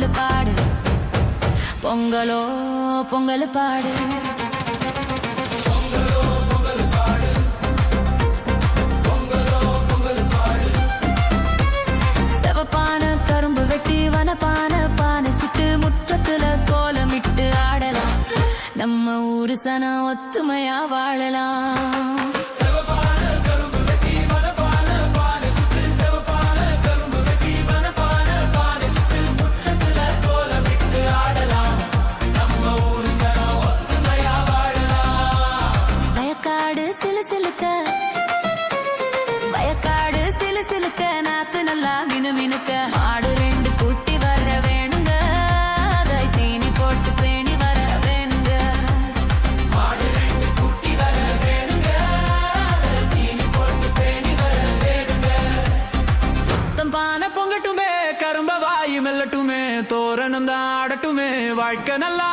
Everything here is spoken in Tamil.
பொங்கல் பாடு பொங்கலோ பொங்கல் பாடு செவப்பான கரும்பு வெட்டி வனப்பான பானை சுட்டு முற்றத்துல கோலமிட்டு ஆடலாம் நம்ம ஊரு சனம் ஒத்துமையா வாழலாம் வயக்காடு சிலு சிலுக்க நாத்து நல்லா மினுமினுக்க ஆடு ரெண்டு கூட்டி வர வேணுங்க அதை தீனி போட்டு பேணி வர வேணுங்க ஆடு ரெண்டு கூட்டி வர வேணுங்க அதை தீனி போட்டு பேணி வர வேணுங்க பானை பொங்கட்டுமே கரும்ப வாயு மெல்லட்டுமே தோரணம் தான் ஆடட்டுமே வாழ்க்கை நல்லா